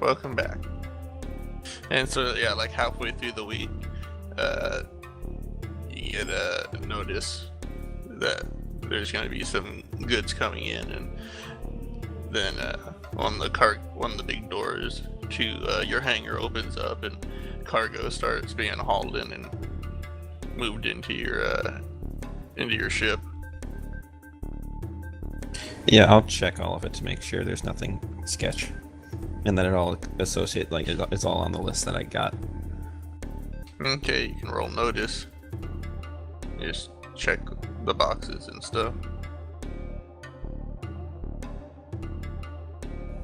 Welcome back. And so, yeah, like halfway through the week, uh, you get a notice that there's going to be some goods coming in, and then one of the big doors to your hangar opens up, and cargo starts being hauled in and moved into your ship. Yeah, I'll check all of it to make sure there's nothing sketch, and that it all it's all on the list that I got. Okay, you can roll notice. Just check the boxes and stuff.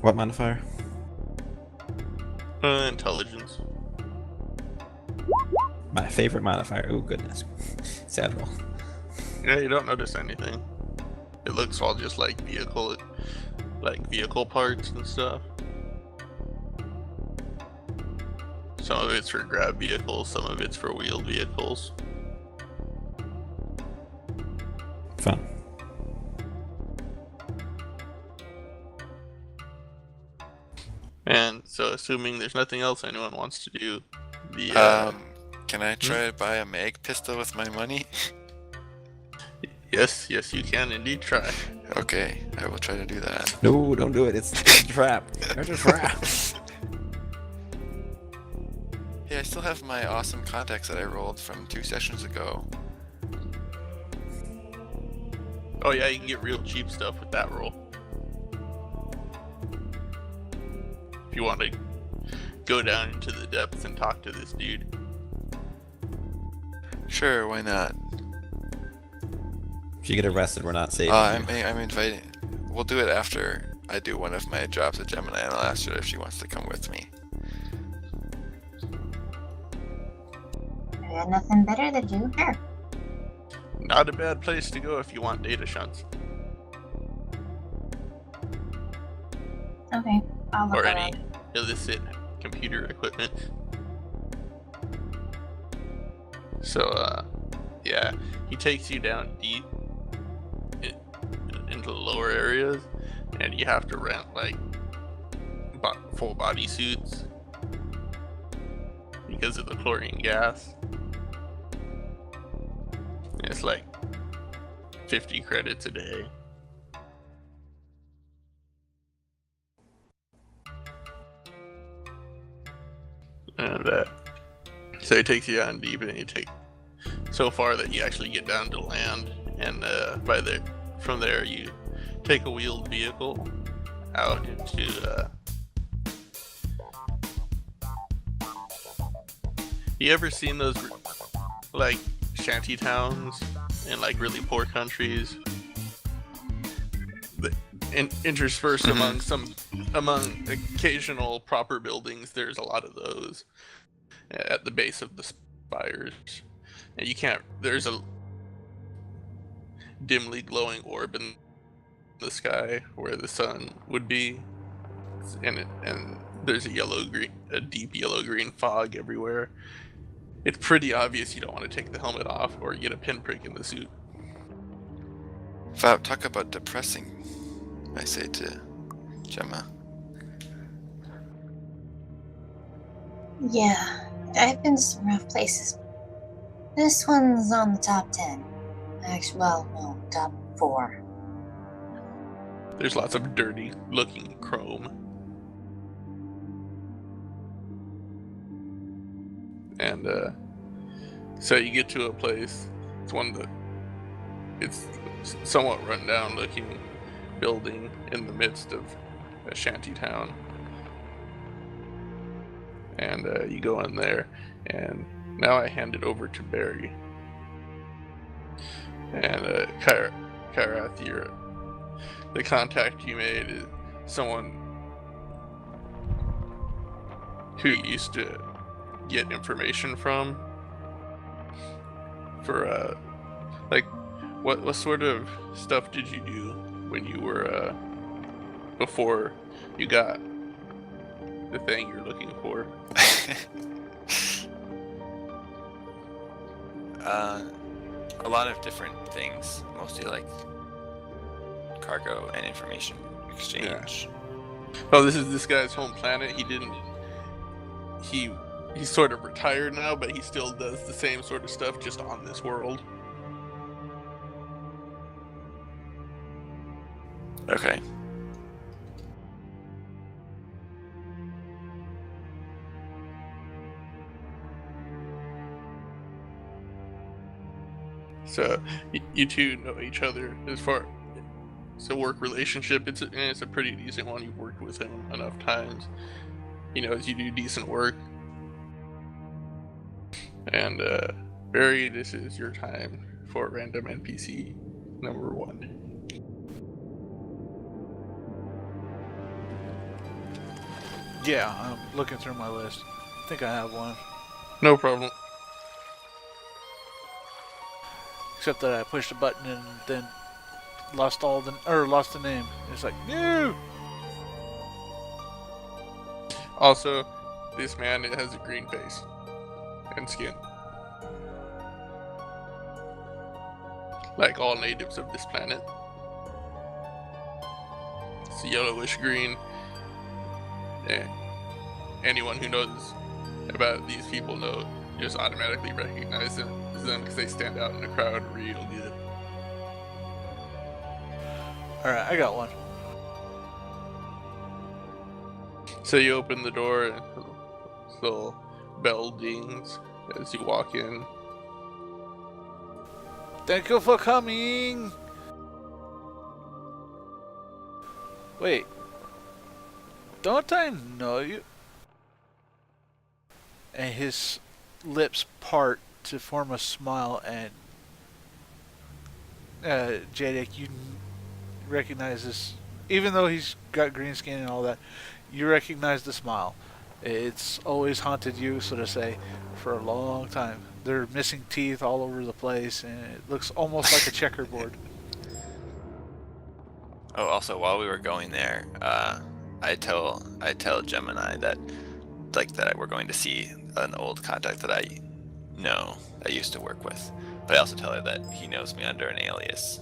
What modifier? Intelligence. My favorite modifier. Oh goodness, sad roll. Yeah, you don't notice anything. It looks all just like vehicle parts and stuff. Some of it's for grab vehicles, some of it's for wheeled vehicles. Fun. And so, assuming there's nothing else anyone wants to do, can I try to buy a mag pistol with my money? yes, you can indeed try. Okay, I will try to do that. No, don't do it. It's a trap. There's a trap. Yeah, I still have my awesome contacts that I rolled from 2 sessions ago. Oh yeah, you can get real cheap stuff with that roll. If you want to go down into the depths and talk to this dude. Sure, why not? If you get arrested, we're not saving you. I'm inviting. We'll do it after I do one of my jobs at Gemini, and I'll ask her if she wants to come with me. I got nothing better to do here. Not a bad place to go if you want data shunts. Okay, I'll look Or around. any illicit computer equipment. So, yeah, he takes you down deep into the lower areas, and you have to rent like full body suits because of the chlorine gas. It's like 50 credits a day. And so he takes you down deep, and you take so far that you actually get down to land, and from there you take a wheeled vehicle out into you ever seen those like shanty towns in like really poor countries interspersed among occasional proper buildings? There's a lot of those at the base of the spires, and there's a dimly glowing orb in the sky where the sun would be, and there's a deep yellow green fog everywhere. It's pretty obvious you don't want to take the helmet off or get a pinprick in the suit. Fab, talk about depressing, I say to Gemma. Yeah, I've been to some rough places. This one's on the top 10. Actually, well, no, top 4. There's lots of dirty looking chrome. And so you get to a place. It's somewhat run down looking building in the midst of a shanty town. And you go in there, and now I hand it over to Barry. And Kyrath, the contact you made is someone who you used to get information from for like what sort of stuff did you do when you were before you got the thing you're looking for? A lot of different things, mostly like cargo and information exchange. Yeah. Oh, this is this guy's home planet. He's sort of retired now, but he still does the same sort of stuff just on this world. Okay. So you two know each other as far as a work relationship. It's a pretty decent one. You've worked with him enough times. He knows you do decent work. And Barry, this is your time for random NPC number 1. Yeah, I'm looking through my list. I think I have one. No problem. Except that I pushed a button and then lost the name. It's like, no! Also, this man has a green face and skin. Like all natives of this planet. It's yellowish green. And anyone who knows about these people just automatically recognize them because they stand out in the crowd real good. Alright, I got one. So you open the door and the little bell dings as you walk in. Thank you for coming! Wait. Don't I know you? And his lips part to form a smile, and Jadek, you recognize this. Even though he's got green skin and all that, you recognize the smile. It's always haunted you, so to say, for a long time. They're missing teeth all over the place, and it looks almost like a checkerboard. Oh, also, while we were going there, I tell Gemini that we're going to see an old contact that I know, I used to work with. But I also tell her that he knows me under an alias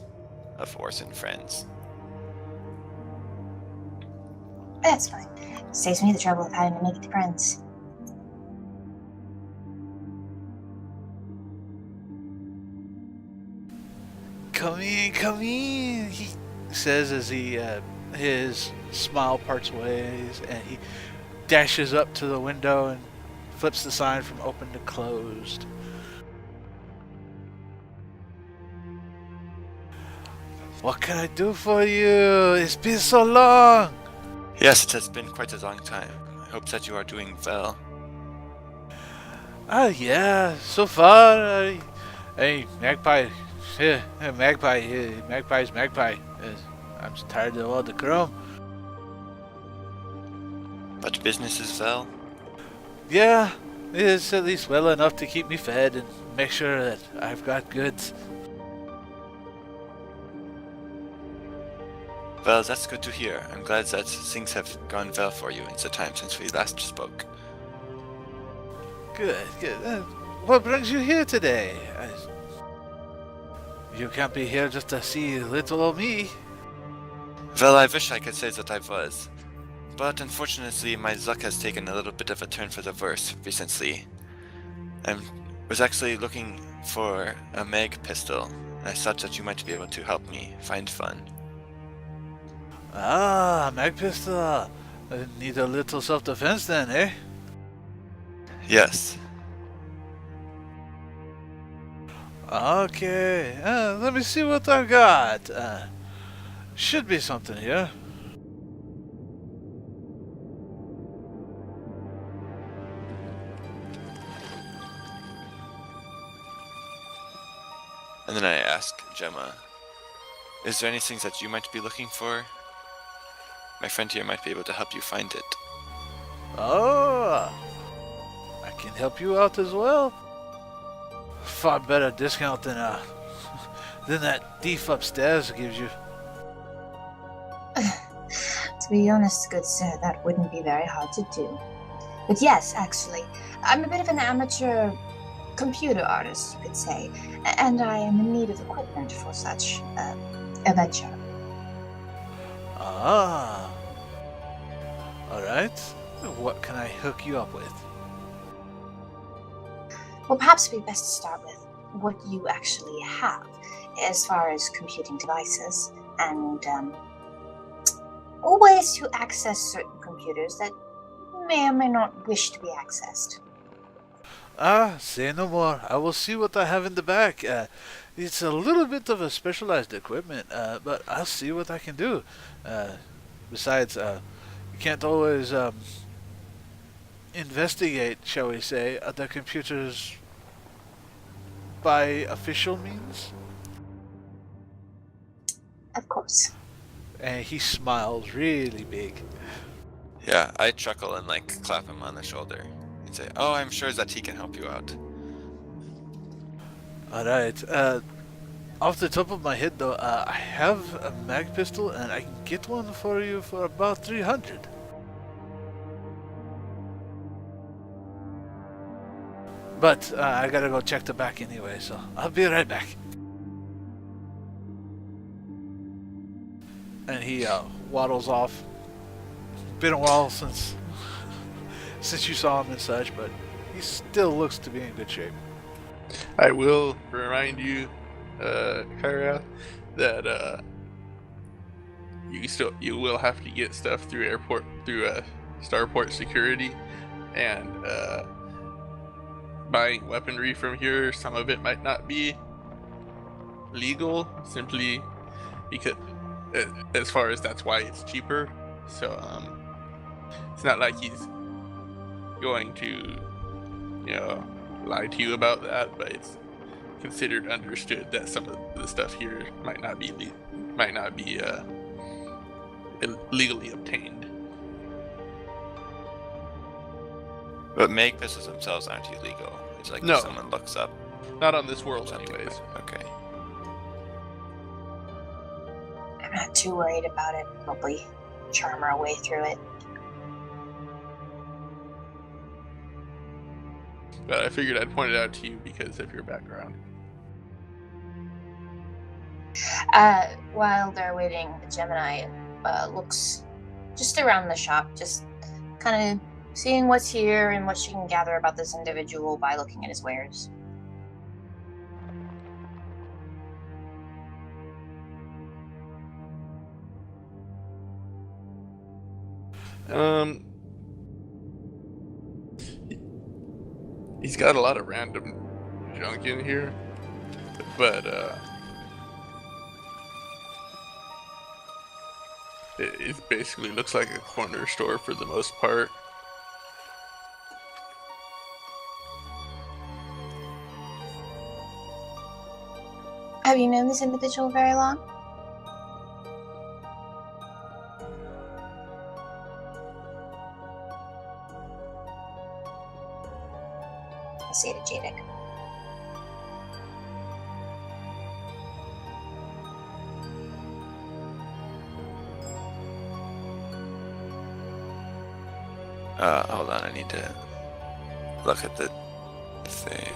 of Orson Friends. That's fine. Saves me the trouble of having to make it friends. Come in, he says as he his smile parts ways, and he dashes up to the window and flips the sign from open to closed. What can I do for you? It's been so long. Yes, it has been quite a long time. I hope that you are doing well. Yeah, so far. Hey, Magpie. Yeah, Magpie. Magpie's Magpie. I'm tired of all the crumb. But business is well. Yeah, it's at least well enough to keep me fed and make sure that I've got goods. Well, that's good to hear. I'm glad that things have gone well for you in the time since we last spoke. Good. What brings you here today? You can't be here just to see little old me. Well, I wish I could say that I was. But unfortunately, my luck has taken a little bit of a turn for the worse recently. I was actually looking for a mag pistol, and I thought that you might be able to help me find one. Ah, mag pistol. I need a little self-defense then, eh? Yes. Okay, let me see what I've got. Should be something here. And then I ask Gemma, is there anything that you might be looking for? My friend here might be able to help you find it. Oh, I can help you out as well. Far better discount than that thief upstairs gives you. To be honest, good sir, that wouldn't be very hard to do. But yes, actually, I'm a bit of an amateur computer artist, you could say, and I am in need of equipment for such a venture. Ah. Alright. What can I hook you up with? Well, perhaps it'd be best to start with what you actually have as far as computing devices and ways to access certain computers that may or may not wish to be accessed. Say no more. I will see what I have in the back. It's a little bit of a specialized equipment, but I'll see what I can do. Besides, you can't always investigate, shall we say, the computers by official means. Of course. And he smiles really big. Yeah, I chuckle and like clap him on the shoulder and say, "Oh, I'm sure that he can help you out." Alright, off the top of my head though, I have a mag pistol and I can get one for you for about 300. But I gotta go check the back anyway, so I'll be right back. And he waddles off. Been a while since you saw him and such, but he still looks to be in good shape. I will remind you, Kyra, that you will have to get stuff through Starport security, and buying weaponry from here, some of it might not be legal, simply because as far as that's why it's cheaper. So it's not like he's going to lie to you about that, but it's considered understood that some of the stuff here might not be legally obtained. But mag pistols themselves aren't illegal. It's like No. if someone looks up Not on this world, something. anyways. Okay. I'm not too worried about it. Probably charm our way through it. But I figured I'd point it out to you because of your background. While they're waiting, Gemini looks just around the shop, just kind of seeing what's here and what she can gather about this individual by looking at his wares. He's got a lot of random junk in here, but it basically looks like a corner store for the most part. Have you known this individual very long? I say to Jadek. Hold on, I need to look at the thing.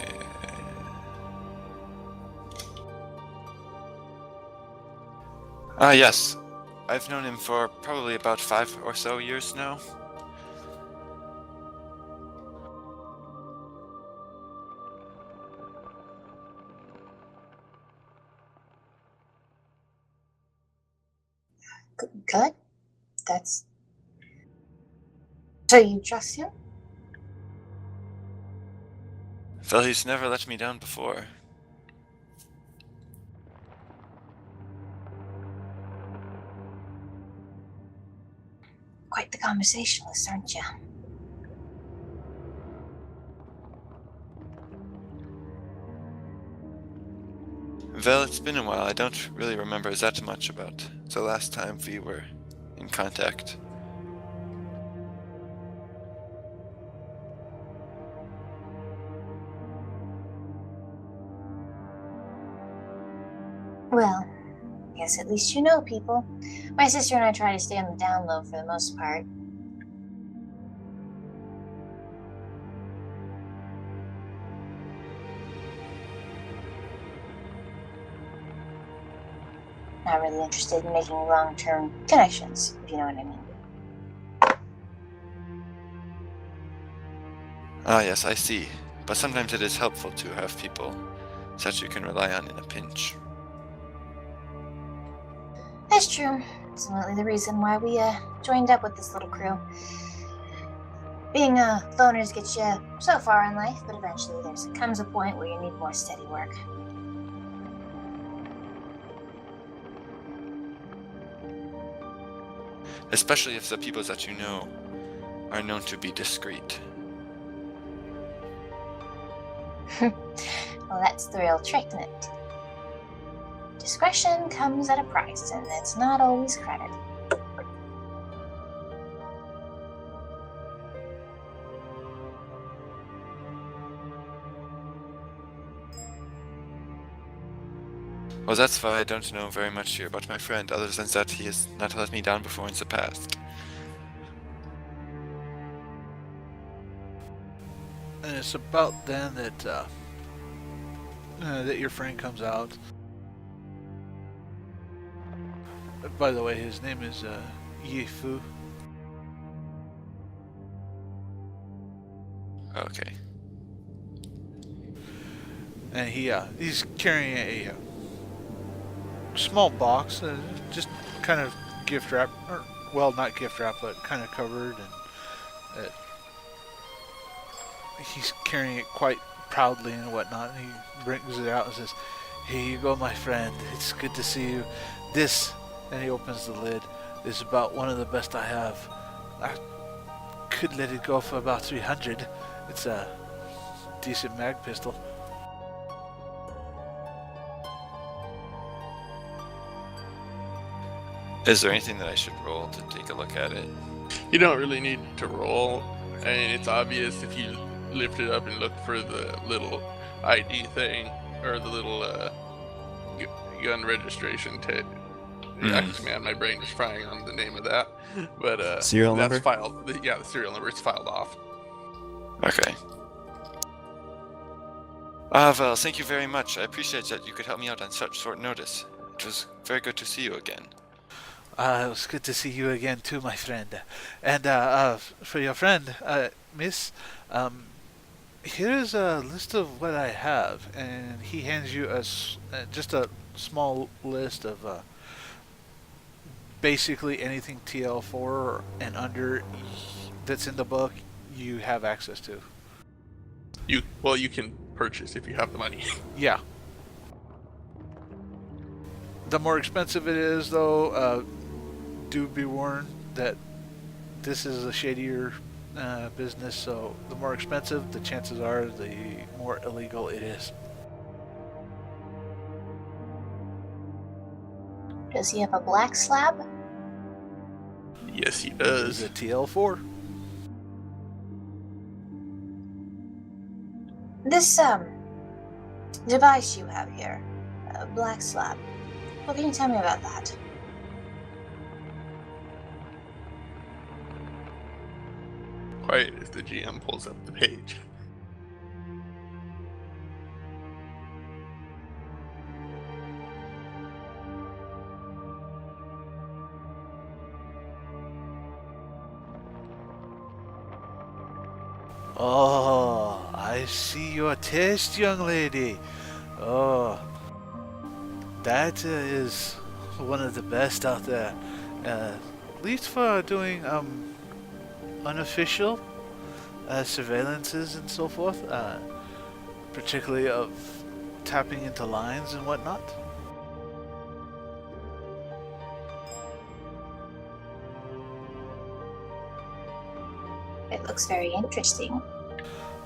Yes. I've known him for probably about 5 or so years now. Good. That's. So you trust him? Well, he's never let me down before. Quite the conversationalist, aren't you? Well, it's been a while. I don't really remember that much about the last time we were in contact. Well, I guess at least you know people. My sister and I try to stay on the down low for the most part. Not really interested in making long-term connections, if you know what I mean. Ah, yes, I see. But sometimes it is helpful to have people such you can rely on in a pinch. That's true. Absolutely the reason why we joined up with this little crew. Being loners gets you so far in life, but eventually there comes a point where you need more steady work. Especially if the people that you know are known to be discreet. Well, that's the real trick, isn't it? Discretion comes at a price, and it's not always credit. Well, that's why I don't know very much here about my friend, other than that he has not let me down before in the past. And it's about then that that your friend comes out. By the way, his name is Yifu. Okay. And he's carrying a small box, just kind of gift wrap, or well, not gift wrap, but kind of covered, and he's carrying it quite proudly and whatnot. And he brings it out and says, "Here you go, my friend. It's good to see you. This," and he opens the lid, "is about one of the best I have. I could let it go for about 300. It's a decent mag pistol." Is there anything that I should roll to take a look at it? You don't really need to roll. I mean, it's obvious if you lift it up and look for the little ID thing or the little gun registration tape. Yeah, man, my brain was frying on the name of that. But Serial that's number? filed. Yeah, the serial number. It's filed off. Okay. Well, thank you very much. I appreciate that you could help me out on such short notice. It was very good to see you again. It was good to see you again too, my friend. And for your friend, Miss, here's a list of what I have, and he hands you just a small list of basically anything TL4 and under that's in the book you have access to. You can purchase if you have the money. Yeah. The more expensive it is, though, do be warned that this is a shadier business, so the more expensive, the chances are the more illegal it is. Does he have a black slab? Yes, he It's does. a TL4. This device you have here, a black slab. What can you tell me about that? Quiet as the GM pulls up the page. Oh, I see your taste, young lady. Oh, that is one of the best out there. At least for doing unofficial surveillances and so forth, particularly of tapping into lines and whatnot. It looks very interesting.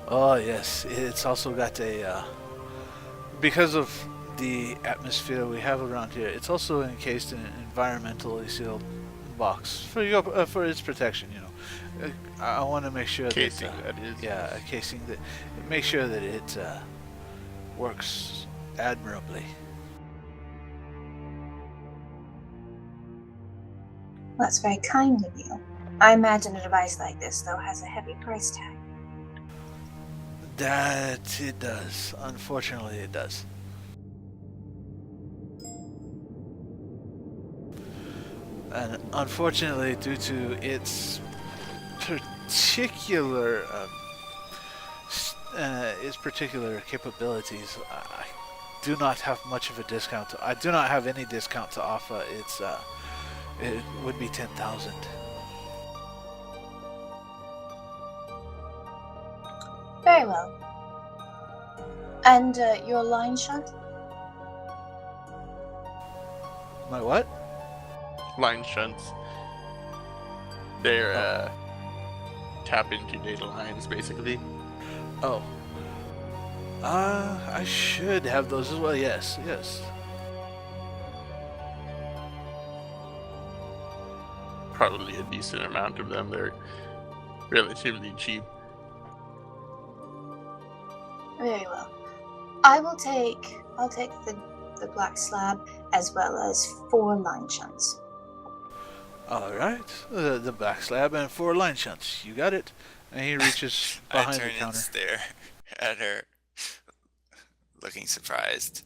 Oh yes, it's also got a because of the atmosphere we have around here. It's also encased in an environmentally sealed box for your for its protection. You know, I want to make sure Casing, that that is. yeah, a casing that make sure that it works admirably. That's very kind of you. I imagine a device like this, though, has a heavy price tag. That it does. Unfortunately, it does. And unfortunately, due to its particular his particular capabilities, I do not have much of a discount. I do not have any discount to offer. It would be 10,000. Very well. And your line shunt? My what? Line shunts. They're tap into data lines, basically. Oh. I should have those as well. Yes, yes. Probably a decent amount of them. They're relatively cheap. Very well. I'll take the black slab as well as 4 line shunts. All right. The black slab and 4 line shunts. You got it. And he reaches I behind the turn and counter. stare at her, looking surprised.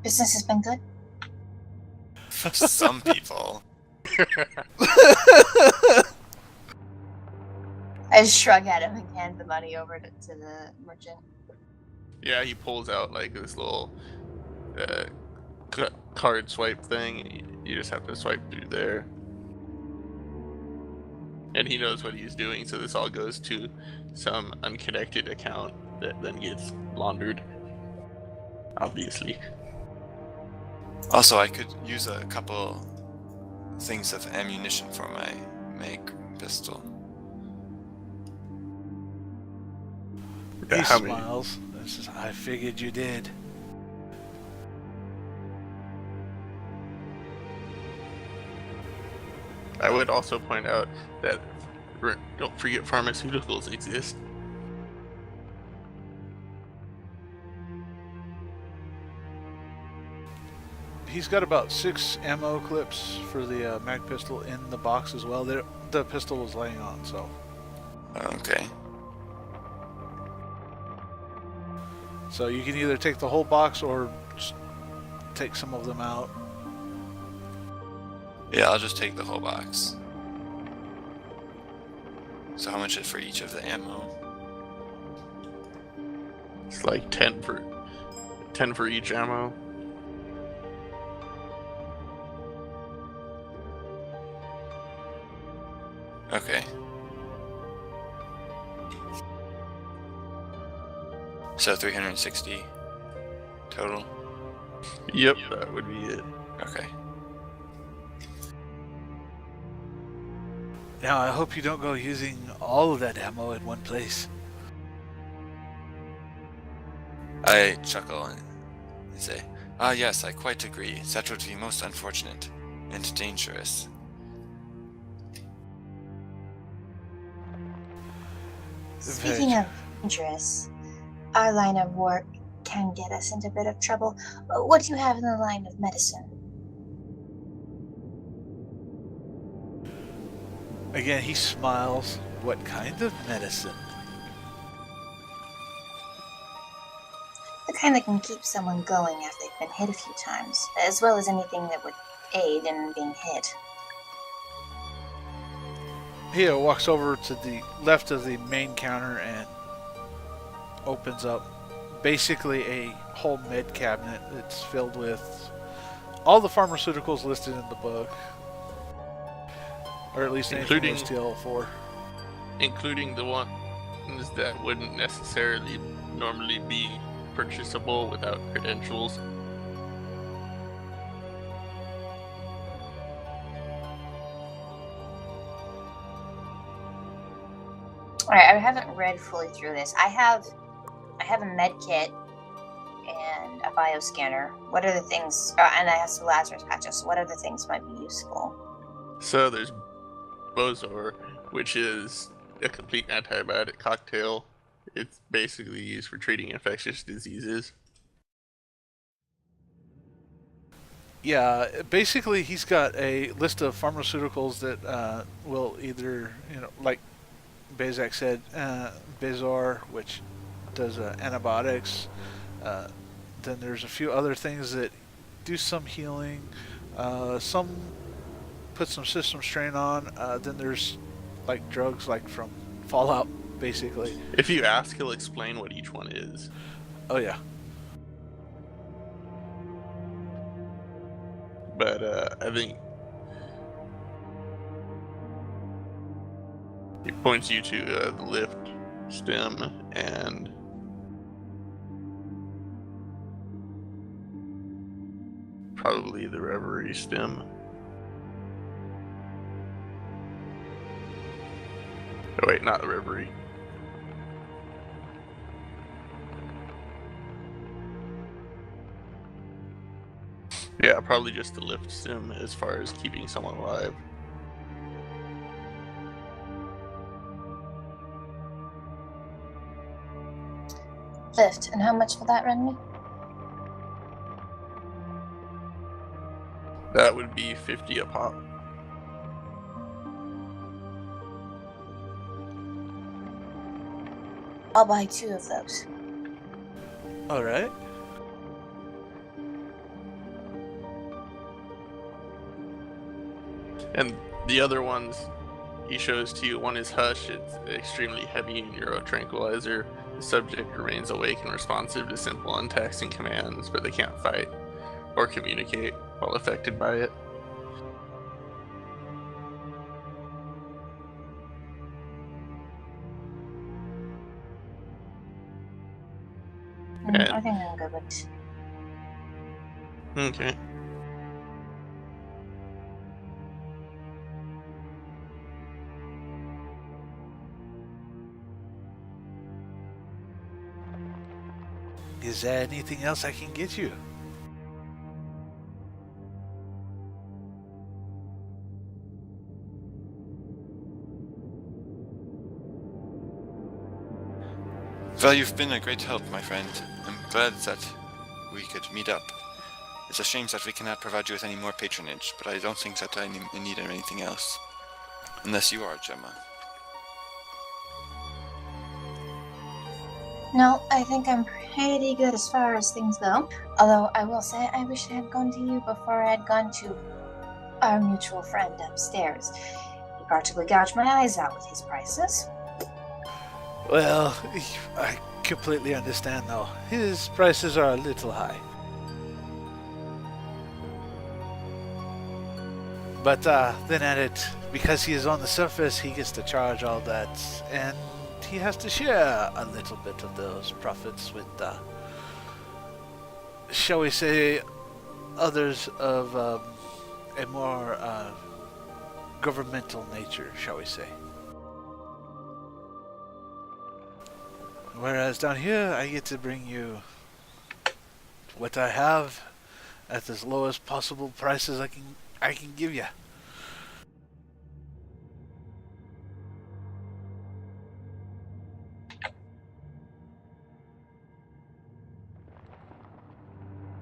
Business has been good. For some people. I just shrug at him and hand the money over to the merchant. Yeah, he pulls out like this little card swipe thing. You just have to swipe through there. And he knows what he's doing, so this all goes to some unconnected account that then gets laundered. Obviously. Also, I could use a couple things of ammunition for my mag pistol. He How many? smiles and says, I figured you did. I would also point out that don't forget pharmaceuticals exist. He's got about 6 ammo clips for the mag pistol in the box as well. The pistol was laying on, so. Okay. So you can either take the whole box or just take some of them out. Yeah, I'll just take the whole box. So how much is for each of the ammo? It's like 10 for each ammo. Okay. So 360 total? Yep, that would be it. Okay. Now I hope you don't go using all of that ammo in one place. I chuckle and say, "Ah, yes, I quite agree. That would be most unfortunate and dangerous." Speaking of dangerous, our line of work can get us into a bit of trouble. What do you have in the line of medicine? Again, he smiles. What kind of medicine? The kind that can keep someone going after they've been hit a few times, as well as anything that would aid in being hit. He walks over to the left of the main counter and opens up basically a whole med cabinet that's filled with all the pharmaceuticals listed in the book. Or at least anything Including- listed TL4. Including the ones that wouldn't necessarily normally be purchasable without credentials. Alright, I haven't read fully through this. I have a med kit and a bioscanner. What are the things? And I have some Lazarus patches. So what other things might be useful? So there's Bozor, which is a complete antibiotic cocktail. It's basically used for treating infectious diseases. Yeah, basically he's got a list of pharmaceuticals that will either, like Bezak said, Bezor, which does antibiotics. Then there's a few other things that do some healing. Some put some system strain on. Then there's like drugs like from Fallout basically. If you ask, he'll explain what each one is. Oh yeah. But I think he points you to the lift stem and probably the reverie stem. Oh wait, not the reverie. Yeah, probably just the lift stem as far as keeping someone alive. Lift. And how much will that run me? That would be 50 a pop. I'll buy 2 of those. All right. And the other ones he shows to you, one is Hush. It's extremely heavy neuro tranquilizer. The subject remains awake and responsive to simple untaxing commands, but they can't fight or communicate while affected by it. I think I'm good with it. Okay. Is there anything else I can get you? Well, you've been a great help, my friend. I'm glad that we could meet up. It's a shame that we cannot provide you with any more patronage, but I don't think that I need anything else. Unless you are, Gemma. No, I think I'm pretty good as far as things go. Although I will say I wish I had gone to you before I had gone to our mutual friend upstairs. He practically gouged my eyes out with his prices. Well, I completely understand though. His prices are a little high. But then at it, because he is on the surface, he gets to charge all that, and he has to share a little bit of those profits with, shall we say, others of a more governmental nature, shall we say. Whereas down here, I get to bring you what I have at as low as possible prices I can give you.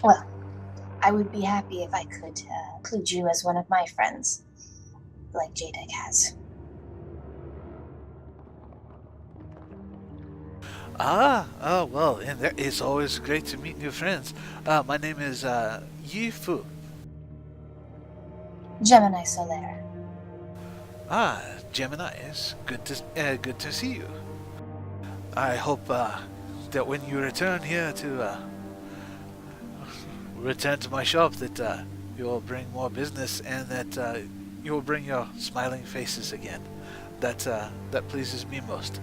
Well, I would be happy if I could include you as one of my friends, like Jadek has. Well, and it's always great to meet new friends. My name is Yi Fu. Gemini Solaire. Gemini, it's good to see you. I hope that when you return here to return to my shop, that you will bring more business and that you will bring your smiling faces again. That pleases me most.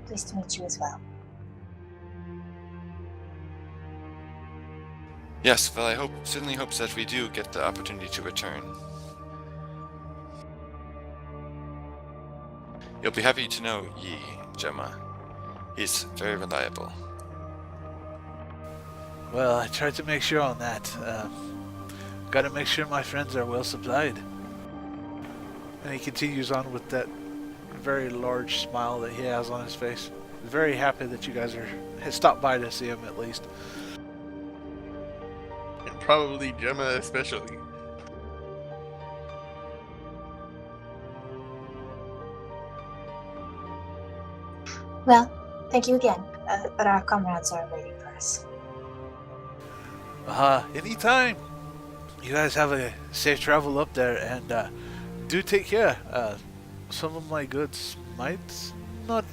Pleased to meet you as well. Yes, well, I certainly hope that we do get the opportunity to return. You'll be happy to know Yi, Gemma. He's very reliable. Well, I tried to make sure on that. Gotta make sure my friends are well supplied. And he continues on with that very large smile that he has on his face. Very happy that you guys have stopped by to see him at least. And probably Gemma especially. Well, thank you again, but our comrades are waiting for us. Anytime. You guys have a safe travel up there, and do take care. Some of my goods might not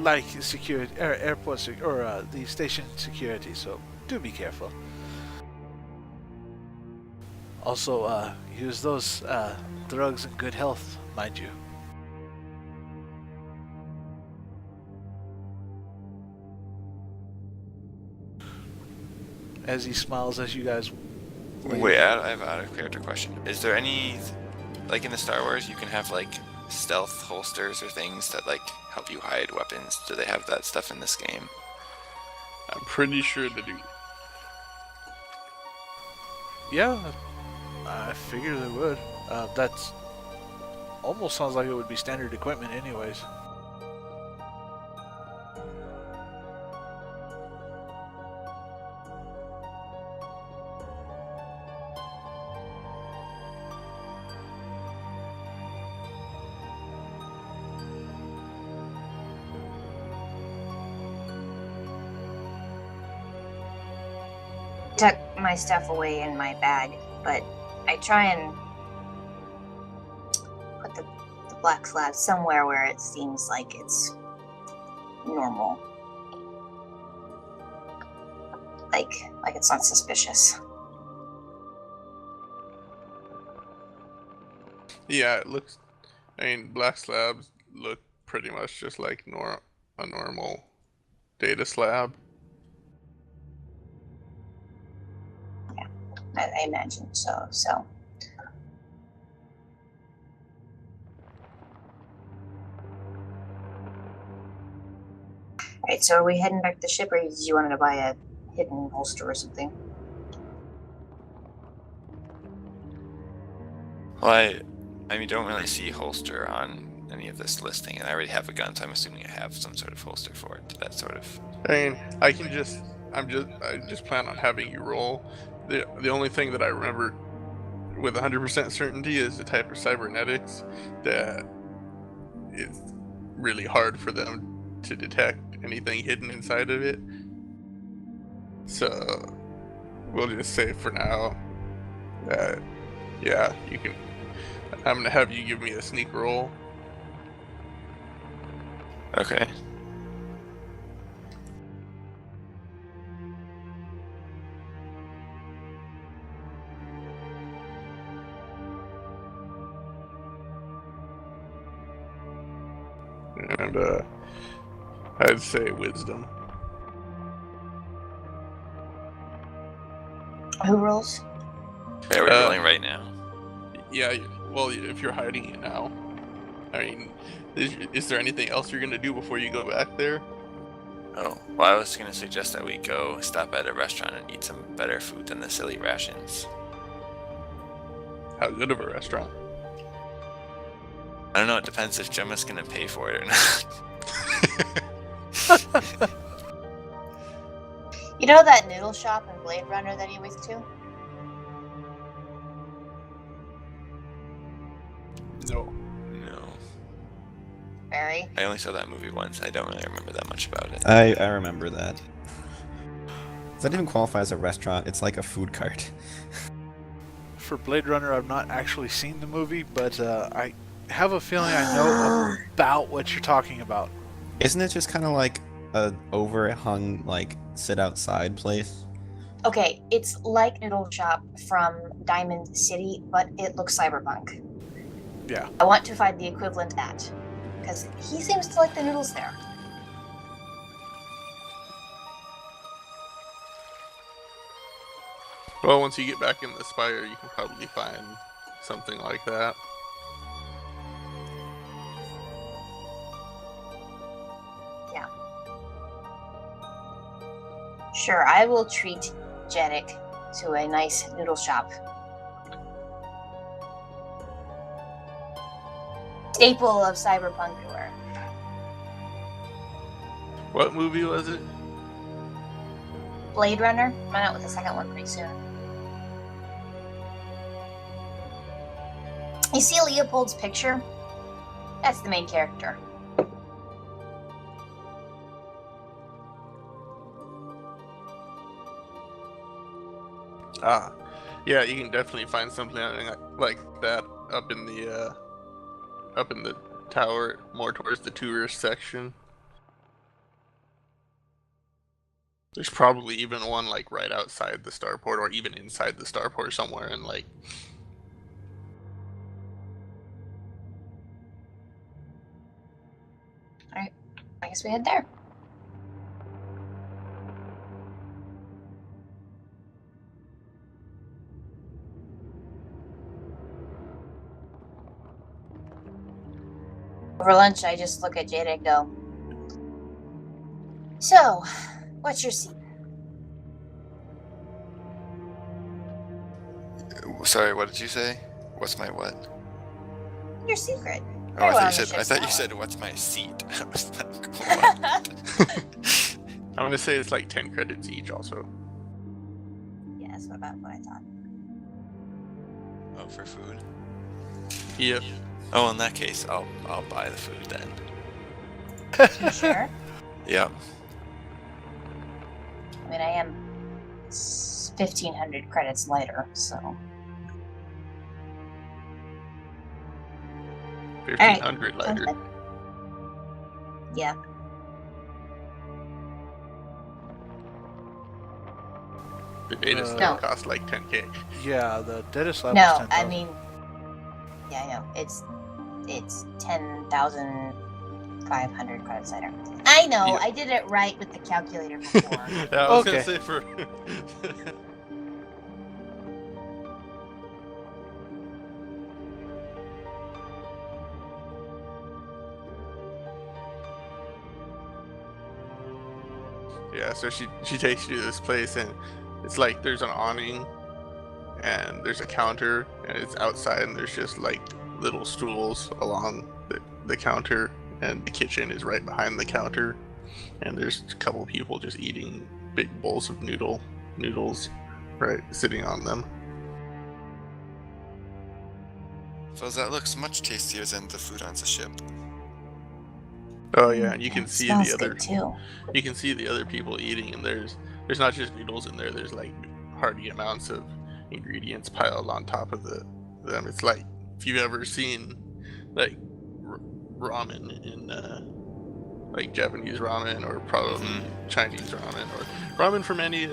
like security, airport or the station security, so do be careful. Also, use those drugs in good health, mind you. As he smiles as you guys leave. Wait, I have an out of character question. Is there any, like in the Star Wars, you can have like stealth holsters or things that like help you hide weapons? Do they have that stuff in this game? I'm pretty sure they do. Yeah, I figure they would. That's almost sounds like it would be standard equipment anyways. Tuck my stuff away in my bag, but I try and put the black slab somewhere where it seems like it's normal. Like it's not suspicious. Yeah, it looks. I mean, black slabs look pretty much just like a normal data slab. I imagine so. Alright, so are we heading back to the ship, or did you wanted to buy a hidden holster or something? Well, I mean, don't really see holster on any of this listing, and I already have a gun, so I'm assuming I have some sort of holster for it. That sort of. I mean, I just plan on having you roll. The only thing that I remember with 100% certainty is the type of cybernetics that is really hard for them to detect anything hidden inside of it. So we'll just say for now that, yeah, you can. I'm gonna have you give me a sneak roll. Okay. And I'd say wisdom. Who rolls? Yeah, we're rolling right now. Yeah, well, if you're hiding it now, I mean, is there anything else you're gonna do before you go back there? Oh, well, I was gonna suggest that we go stop at a restaurant and eat some better food than the silly rations. How good of a restaurant? I don't know, it depends if Gemma's gonna pay for it or not. You know that noodle shop in Blade Runner that he went to? No. No. Barry? I only saw that movie once. I don't really remember that much about it. I remember that. Does that even qualify as a restaurant? It's like a food cart. For Blade Runner, I've not actually seen the movie, but I have a feeling I know about what you're talking about. Isn't it just kind of like a overhung, like, sit outside place? Okay, it's like Noodle Shop from Diamond City, but it looks cyberpunk. Yeah. I want to find the equivalent to that, because he seems to like the noodles there. Well, once you get back in the Spire, you can probably find something like that. Yeah. Sure, I will treat Jeddick to a nice noodle shop. Staple of cyberpunk lore. What movie was it? Blade Runner. I'm out with the second one pretty soon. You see Leopold's picture? That's the main character. Ah, yeah, you can definitely find something like that up in the tower, more towards the tourist section. There's probably even one like right outside the starport, or even inside the starport somewhere, and like. Alright, I guess we head there. Over lunch, I just look at Jada and go, "So, what's your secret?" Sorry, what did you say? What's my what? Your secret. Oh, I Very well, thought you Mr. said what's my seat. I was like, what? I'm gonna say it's like 10 credits each, also. Yeah, that's about what I thought. Oh, for food. Yep. Oh, in that case, I'll buy the food then. You sure? Yeah. I mean, I am 1,500 credits lighter, so. 1,500 lighter. Yeah. The data No. slab costs like 10k. Yeah, the data slab No, was 10,000. I mean, yeah, I know. It's 10,500 credits lighter. I know. Yeah. I did it right with the calculator before. Yeah, I was Okay. gonna say for. Yeah, so she takes you to this place, and it's like there's an awning, and there's a counter, and it's outside, and there's just like little stools along the counter, and the kitchen is right behind the counter, and there's a couple people just eating big bowls of noodles, right, sitting on them. Well, that looks much tastier than the food on the ship. Oh yeah, and you can It see smells the other good too. you can see the other people eating, and there's not just noodles in there. There's like hearty amounts of ingredients piled on top of them. It's like if you've ever seen like ramen in like Japanese ramen, or probably Chinese ramen, or ramen from any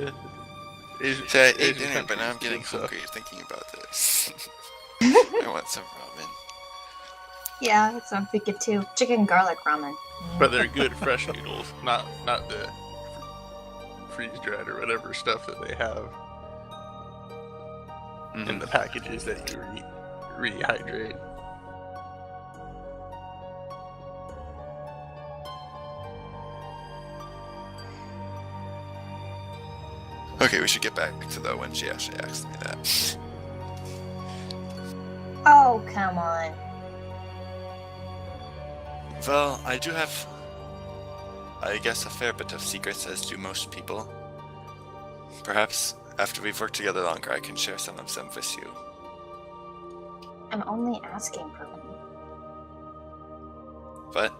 Asian. See, I ate Asian dinner, but now I'm countries getting and stuff. hungry thinking about this. I want some ramen. Yeah, that's what I'm thinking too. Chicken garlic ramen. But they're good fresh noodles, not the freeze dried or whatever stuff that they have in the packages that you rehydrate. Okay, we should get back to that when she actually asked me that. Oh, come on. Well, I do have, I guess, a fair bit of secrets, as do most people. Perhaps after we've worked together longer, I can share some of them with you. I'm only asking for one. But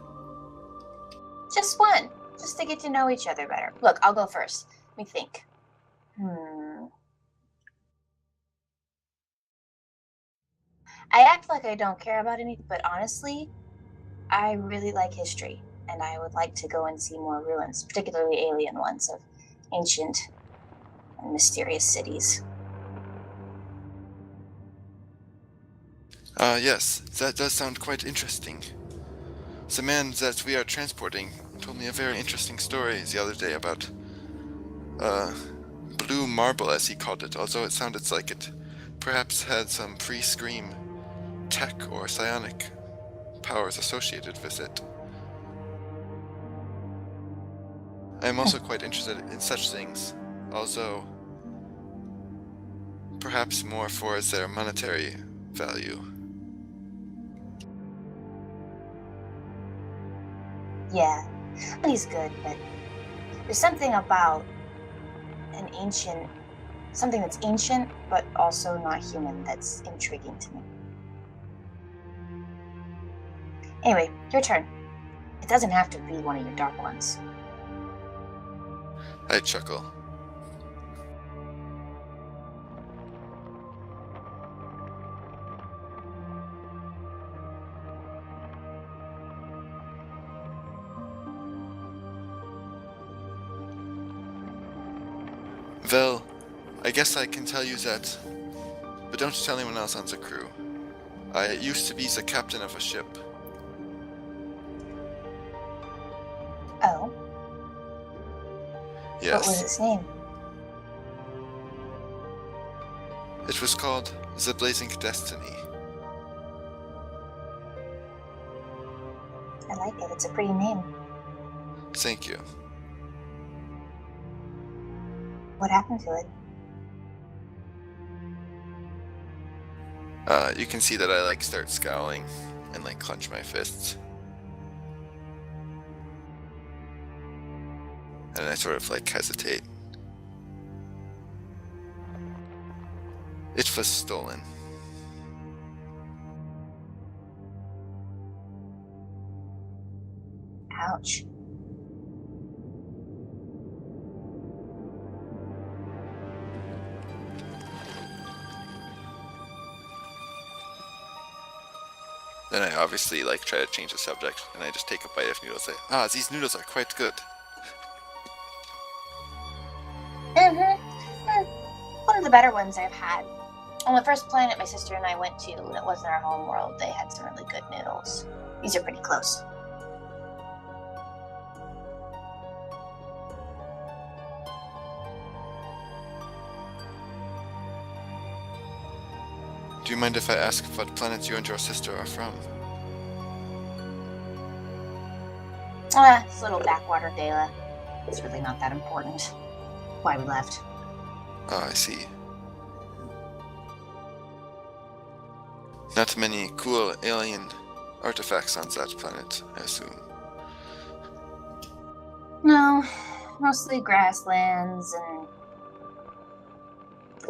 Just one. Just to get to know each other better. Look, I'll go first. Let me think. I act like I don't care about anything, but honestly, I really like history, and I would like to go and see more ruins, particularly alien ones of ancient and mysterious cities. Yes, that does sound quite interesting. The man that we are transporting told me a very interesting story the other day about, blue marble, as he called it, although it sounded like it perhaps had some pre-scream tech or psionic powers associated with it. I am also quite interested in such things, although perhaps more for their monetary value. Yeah, money's good, but there's something about something that's ancient, but also not human, that's intriguing to me. Anyway, your turn. It doesn't have to be one of your dark ones. I chuckle. Well, I guess I can tell you that, but don't tell anyone else on the crew. I used to be the captain of a ship. Oh, what was Yes, its name? it was called the Blazing Destiny. I like it. It's a pretty name. Thank you. What happened to it? You can see that I like start scowling and like clench my fists. And I sort of like hesitate. It was stolen. Ouch. Then I obviously like try to change the subject, and I just take a bite of noodles. Say, "Ah, these noodles are quite good." One of the better ones I've had. On the first planet my sister and I went to that wasn't our home world, they had some really good noodles. These are pretty close. Do you mind if I ask what planet you and your sister are from? It's a little backwater Dela. It's really not that important. Why we left. Ah, I see. Not many cool alien artifacts on that planet, I assume. No, mostly grasslands and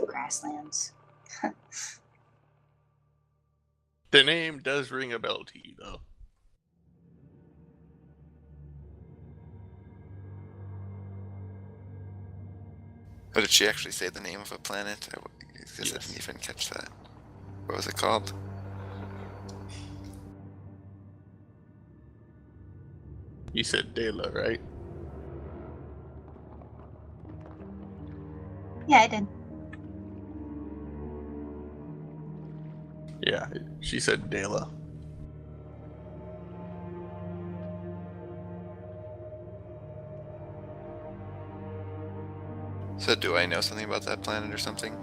grasslands. The name does ring a bell to you, though. Oh, did she actually say the name of a planet? I guess I didn't even catch that. What was it called? You said Dela, right? Yeah, I did. Yeah, she said Dela. So do I know something about that planet or something?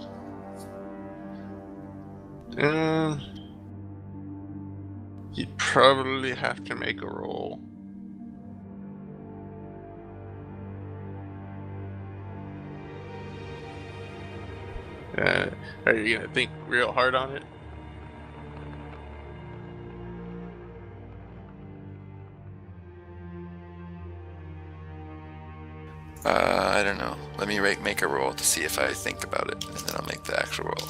You'd probably have to make a roll. Are you gonna think real hard on it? I don't know. Let me make a roll to see if I think about it, and then I'll make the actual roll.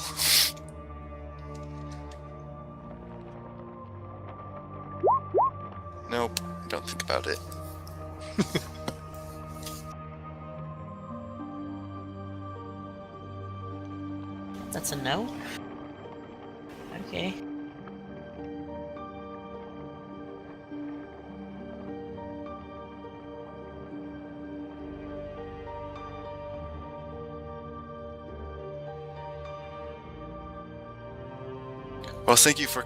Nope, I don't think about it. That's a no? Okay. Well, thank you for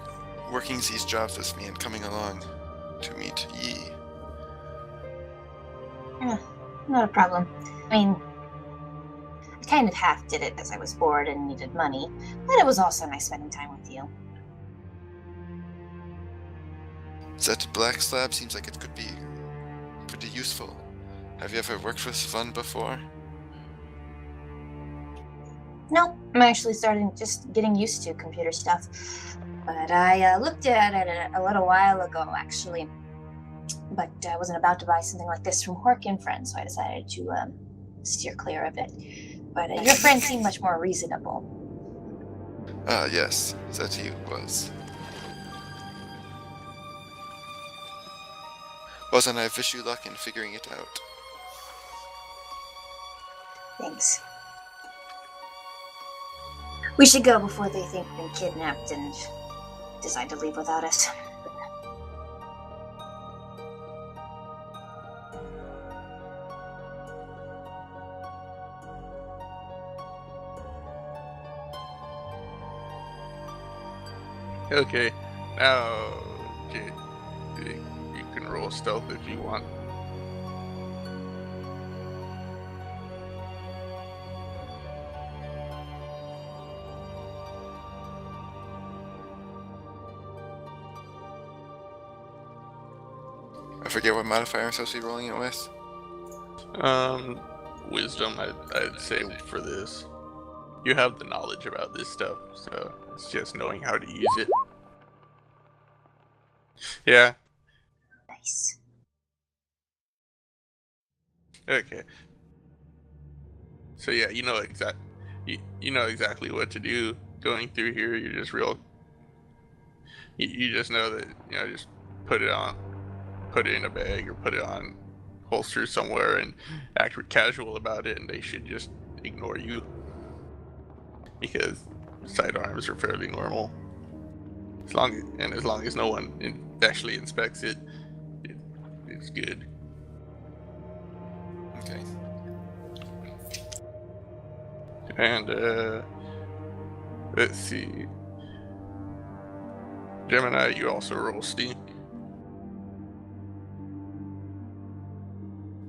working these jobs with me and coming along to meet Yi. Not a problem. I mean, I kind of half did it as I was bored and needed money, but it was also nice spending time with you. That black slab seems like it could be pretty useful. Have you ever worked with one before? No, I'm actually just getting used to computer stuff. But I looked at it a little while ago, actually. But I wasn't about to buy something like this from Hork and Friends, so I decided to steer clear of it. But your friend seemed much more reasonable. Ah, yes, that he was. Well, then I wish you luck in figuring it out. Thanks. We should go before they think we've been kidnapped and decide to leave without us. Okay, now you can roll stealth if you want. I forget what modifier I'm supposed to be rolling it with. Wisdom, I'd say for this. You have the knowledge about this stuff, so it's just knowing how to use it. Yeah. Nice. Okay. So yeah, you know you know exactly what to do going through here. You're just real. You just know that just put it in a bag or put it on holster somewhere and act casual about it, and they should just ignore you because sidearms are fairly normal. As long as no one actually inspects it, it's good. Okay. And let's see, Gemini, you also roll stink.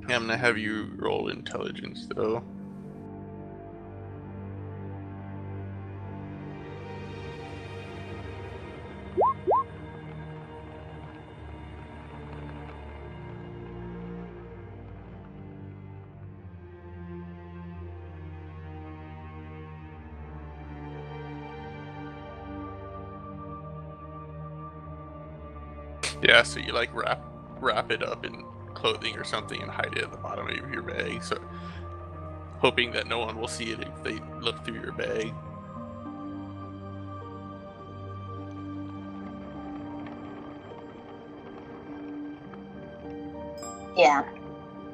I'm gonna have you roll intelligence though. Yeah, so you like wrap it up in clothing or something and hide it at the bottom of your bag, so hoping that no one will see it if they look through your bag. Yeah.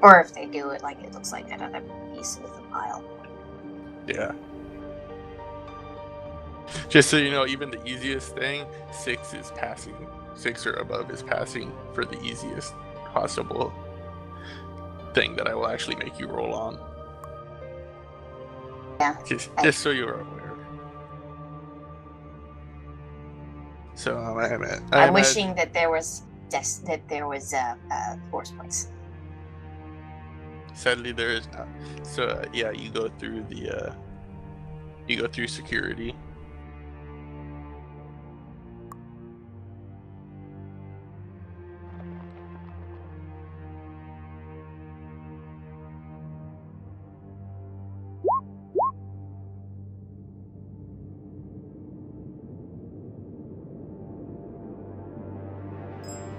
Or if they do it, like it looks like that other piece of the pile. Yeah. Just so you know, even the easiest thing, 6 is passing. 6 or above is passing for the easiest possible thing that I will actually make you roll on. Yeah. Just so you're aware. So I'm wishing that there was force points. Sadly, there is not. So yeah, you go through security.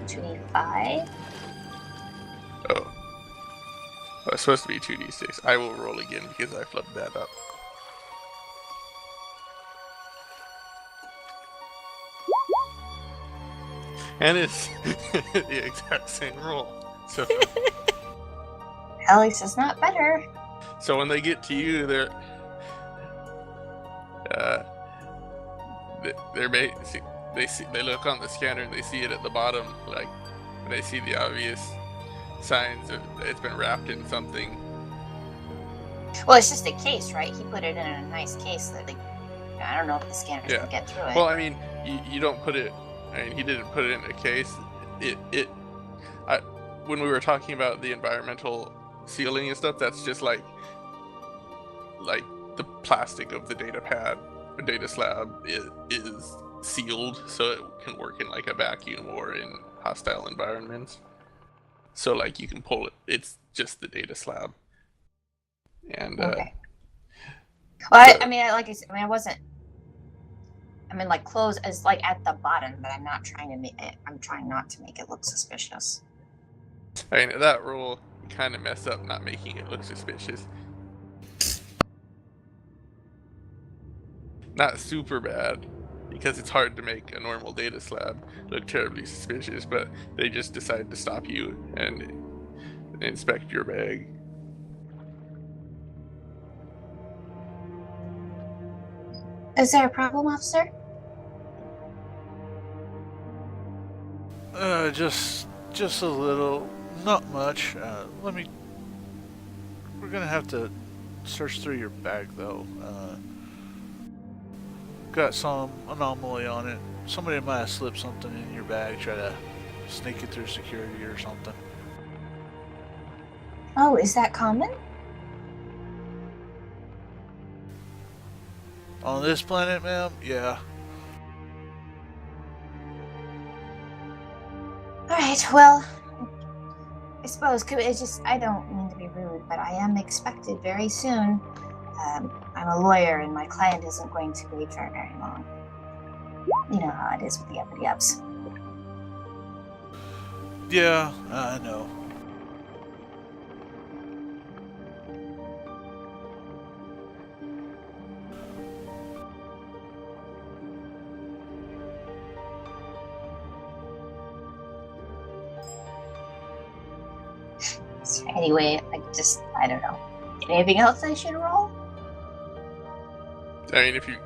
$25. Oh, it's supposed to be 2d6. I will roll again because I flubbed that up. And it's the exact same roll. So, At least it's not better. so when they get to you, they're they look on the scanner and they see it at the bottom, like they see the obvious signs that it's been wrapped in something. Well, it's just a case, right? He put it in a nice case that I don't know if the scanners can get through it. Well, I mean, you don't put it. I mean, he didn't put it in a case. When we were talking about the environmental sealing and stuff, that's just like the plastic of the data pad, the data slab is sealed, so it can work in like a vacuum or in hostile environments. So like you can pull it. It's just the data slab. And okay. Well, I wasn't. I mean, like clothes is like at the bottom, but I'm not trying to make it. I'm trying not to make it look suspicious. I mean, that rule kind of messed up, not making it look suspicious. Not super bad, because it's hard to make a normal data slab look terribly suspicious, but they just decided to stop you and inspect your bag. Is there a problem, officer? Just a little, not much. We're gonna have to search through your bag though. Got some anomaly on it. somebody might have slipped something in your bag, try to sneak it through security or something. Oh, is that common? On this planet, ma'am? Yeah. Alright, well, I suppose, it's just, I don't mean to be rude, but I am expected very soon. I'm a lawyer and my client isn't going to wait for very long. You know how it is with the uppity ups. Yeah, I know. So anyway, I don't know. Anything else I should roll? I mean, if you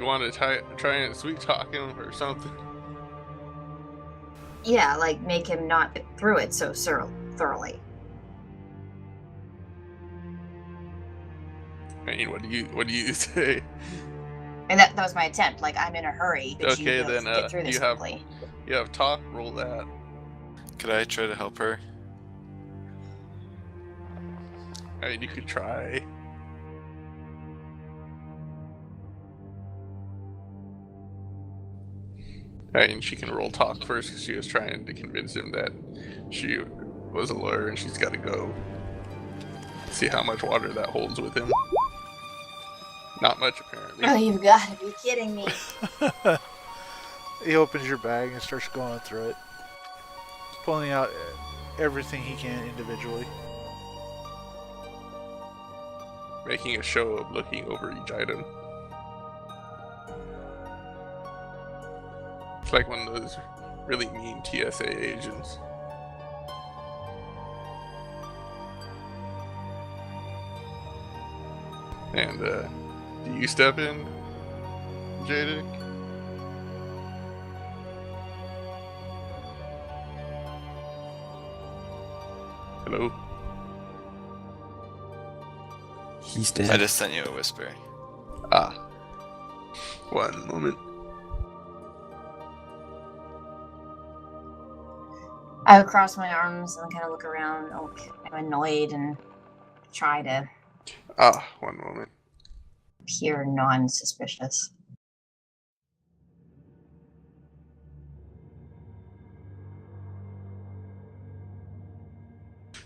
want to try and sweet talk him or something. Yeah, like make him not get through it so thoroughly. I mean, what do you say? And that was my attempt. Like, I'm in a hurry, but Okay, you then, get through this you have- quickly. You have talk. Roll that. Could I try to help her? I mean, you could try. I mean, she can roll talk first because she was trying to convince him that she was a lawyer and she's got to go. See how much water that holds with him. Not much, apparently. Oh, you've got to be kidding me. He opens your bag and starts going through it, pulling out everything he can individually. Making a show of looking over each item. It's like one of those really mean TSA agents. And, do you step in, Jadic? Hello? He's I dead. just sent you a whisper. Ah. One moment. I would cross my arms and kind of look around, I'm annoyed and try to Ah, one moment. appear non-suspicious.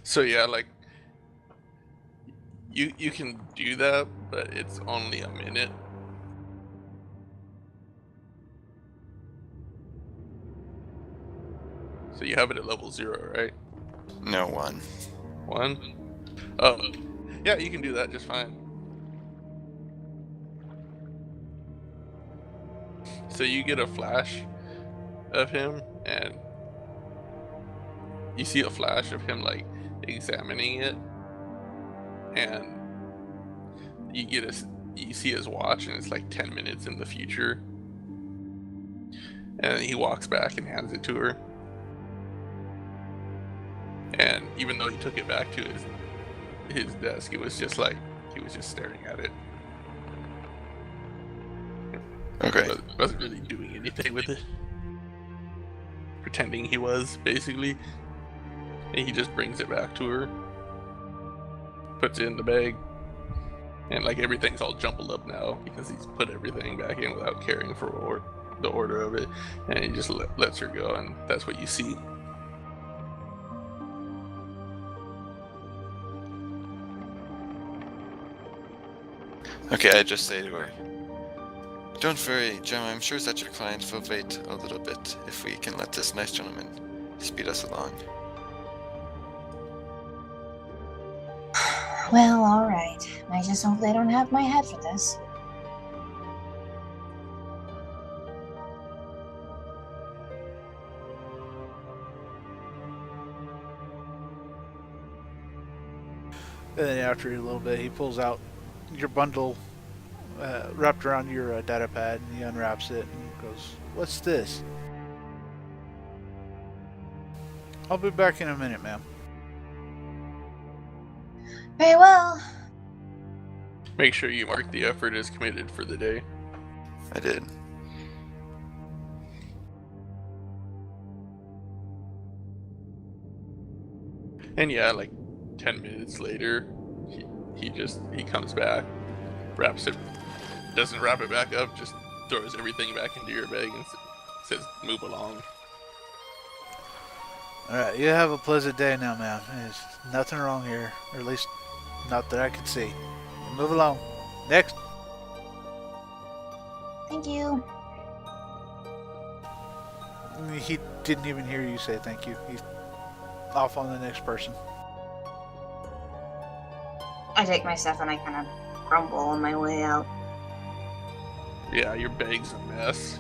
So yeah, like you can do that, but it's only a minute. So you have it at level 0, right? No one. 1? Oh, yeah, you can do that just fine. So you get a flash of him, and you see a flash of him like examining it, and you see his watch, and it's like 10 minutes in the future, and he walks back and hands it to her. And even though he took it back to his desk, it was just like he was just staring at it. Okay. Wasn't really doing anything with it. Pretending he was, basically. And he just brings it back to her. Puts it in the bag. And like everything's all jumbled up now because he's put everything back in without caring for the order of it. And he just lets her go, and that's what you see. Okay, I just say to her, "Don't worry, Gemma, I'm sure that your client will wait a little bit if we can let this nice gentleman speed us along." Well, alright. I just hope they don't have my head for this. And then after a little bit, he pulls out your bundle wrapped around your data pad, and he unwraps it and goes, "What's this?" "I'll be back in a minute, ma'am." Very well. Make sure you mark the effort as committed for the day. I did. And yeah, like 10 minutes later, he comes back, wraps it, doesn't wrap it back up, just throws everything back into your bag and says, "Move along." Alright, you have a pleasant day now, man. There's nothing wrong here, or at least not that I can see. Move along. Next. Thank you. He didn't even hear you say thank you. He's off on the next person. I take my stuff and I kind of grumble on my way out. Yeah, your bag's a mess.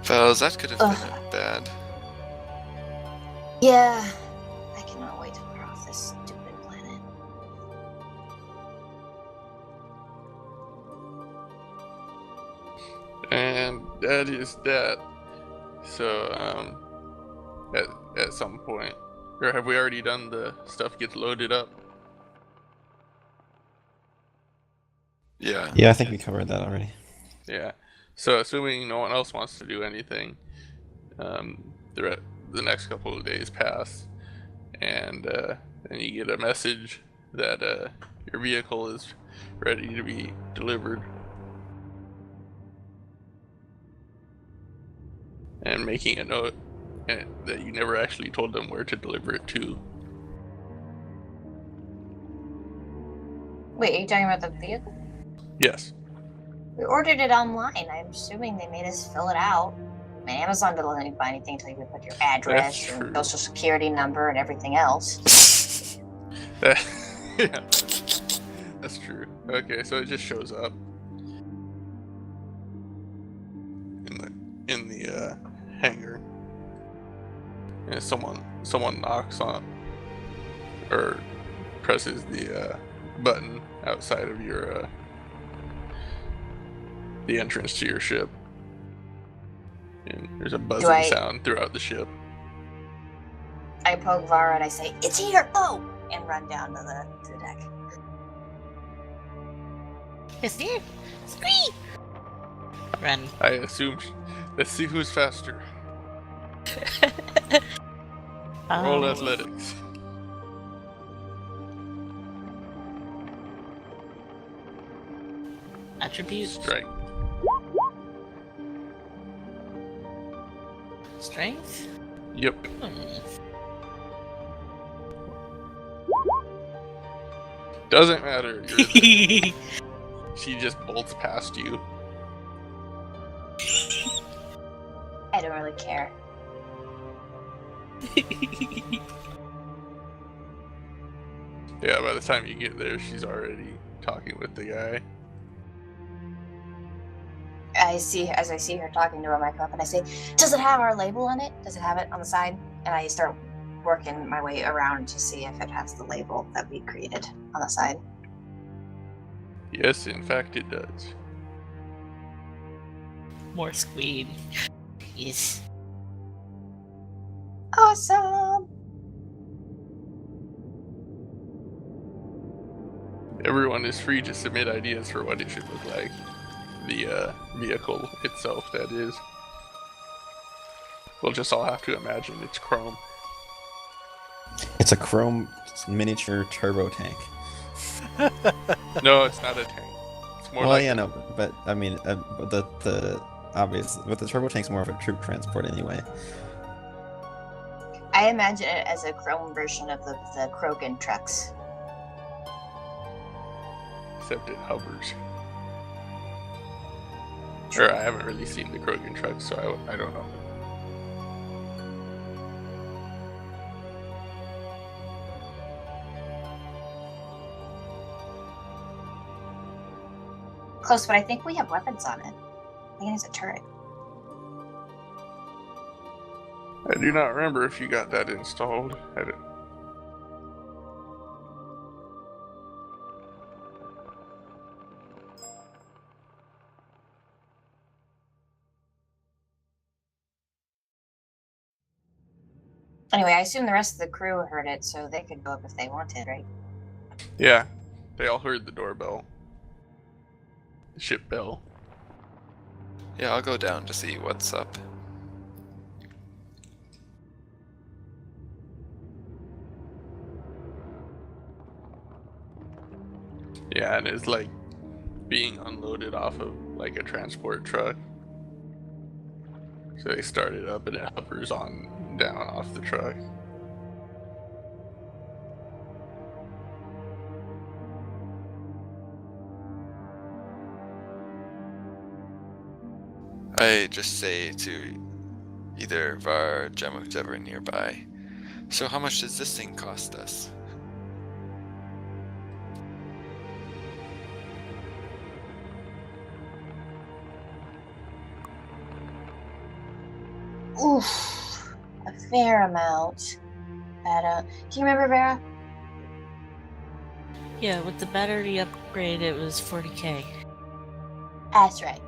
Fellas, that could have been bad. Yeah, I cannot wait to clear off this stupid planet. And that is that. So, at some point, or have we already done the stuff gets loaded up? Yeah. Yeah, I think we covered that already. Yeah. So, assuming no one else wants to do anything, the next couple of days pass, and then you get a message that your vehicle is ready to be delivered. And making a note that you never actually told them where to deliver it to. Wait, are you talking about the vehicle? Yes. We ordered it online. I'm assuming they made us fill it out. I mean, Amazon doesn't let you buy anything until you put your address, That's your true. social security number, and everything else. Yeah. That's true. Okay, so it just shows up in the hangar, and someone knocks on or presses the button outside of your the entrance to your ship, and there's a buzzing sound throughout the ship. I poke Vara and I say, "It's here! Oh!" and run down to the deck. It's here. Squeak. Run. I assume. Let's see who's faster. Roll athletics. Attribute. Strike. Strength. Yep. Doesn't matter. She just bolts past you. I don't really care. Yeah, by the time you get there, she's already talking with the guy. As I see her talking to him, I come up and I say, "Does it have our label on it? Does it have it on the side?" And I start working my way around to see if it has the label that we created on the side. Yes, in fact, it does. More squid. Yes. Awesome! Everyone is free to submit ideas for what it should look like. The vehicle itself, that is. We'll just all have to imagine it's chrome. It's a chrome miniature turbo tank. No, it's not a tank. It's more Well, like yeah, no, but I mean, the obvious, but the turbo tank's more of a troop transport anyway. I imagine it as a chrome version of the Krogan trucks. except it hovers. Sure, I haven't really seen the Krogan trucks, so I don't know. Close, but I think we have weapons on it. I think it's a turret. I do not remember if you got that installed. I don't. Anyway, I assume the rest of the crew heard it, so they could go up if they wanted, right? Yeah, they all heard the doorbell. The ship bell. Yeah, I'll go down to see what's up. Yeah, and it's like being unloaded off of like a transport truck. So they start it up and it hovers on down off the truck. I just say to either Var or Jem, whichever nearby. So how much does this thing cost us? Oof, a fair amount. But, do you remember, Vera? Yeah, with the battery upgrade, it was 40k. That's right.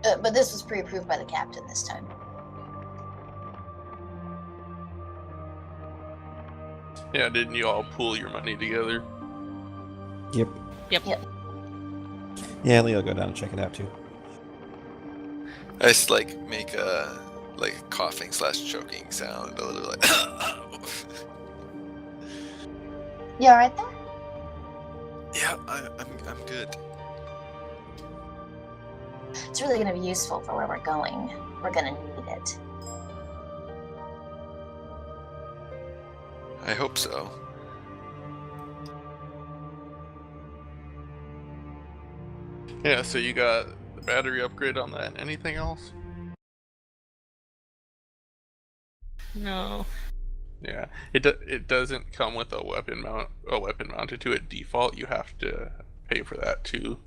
But this was pre-approved by the captain this time. Yeah, didn't you all pool your money together? Yep. Yep. Yeah, Leo, go down and check it out too. I just like make a coughing / choking sound, a little like. You alright there? Yeah, I'm good. It's really going to be useful for where we're going. We're going to need it. I hope so. Yeah, so you got the battery upgrade on that. Anything else? No. Yeah, it doesn't come with a weapon mounted to it default. You have to pay for that too.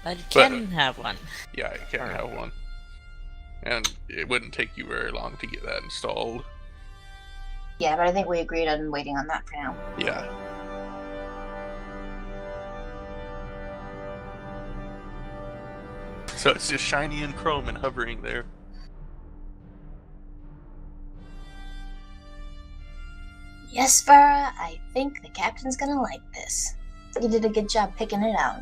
But you can have one. Yeah, you can have one, and it wouldn't take you very long to get that installed. Yeah, but I think we agreed on waiting on that for now. Yeah. So it's just shiny and chrome and hovering there. Yes, Vera, I think the captain's gonna like this. You did a good job picking it out.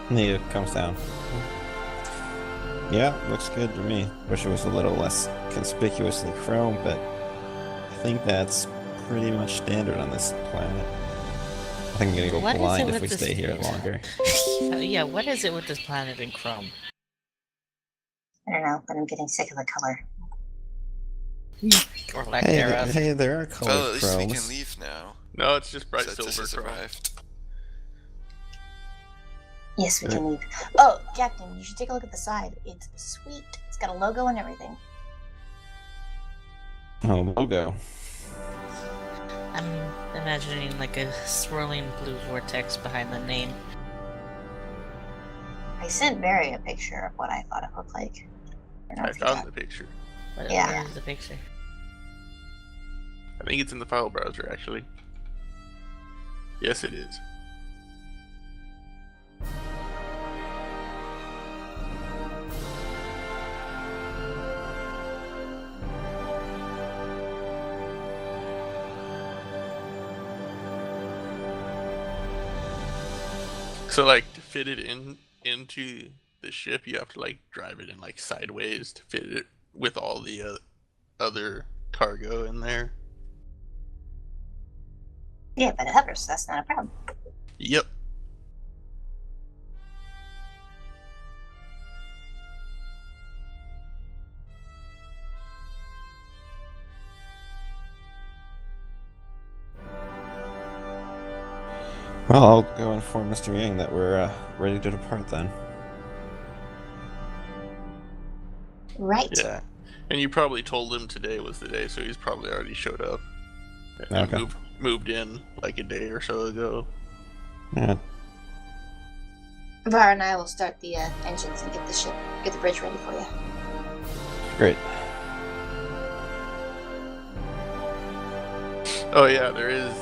Leo comes down. Yeah, looks good to me. Wish it was a little less conspicuously chrome, but I think that's pretty much standard on this planet. I think I'm gonna go What is blind it if we with stay this- here longer. Yeah, what is it with this planet in Chrome? I don't know, but I'm getting sick of the color. Or lack Hey, thereof. hey, there are Well, colored at least we chromes. can leave now. No, it's just bright Since this silver has chrome. arrived. Yes, we can leave. Oh, Captain, you should take a look at the side. It's sweet. It's got a logo and everything. Oh, logo. I'm imagining like a swirling blue vortex behind the name. I sent Barry a picture of what I thought it looked like. I don't know I if you found got- the picture. Yeah. Where is the picture? I think it's in the file browser, actually. Yes, it is. So, like, to fit it into the ship, you have to like drive it in like sideways to fit it with all the other cargo in there. Yeah, but it hovers, so that's not a problem. Yep. Well, I'll go inform Mr. Yang that we're ready to depart then. Right. Yeah. And you probably told him today was the day, so he's probably already showed up. And Okay. moved in like a day or so ago. Yeah. Var and I will start the engines and get the bridge ready for you. Great. Oh yeah, there is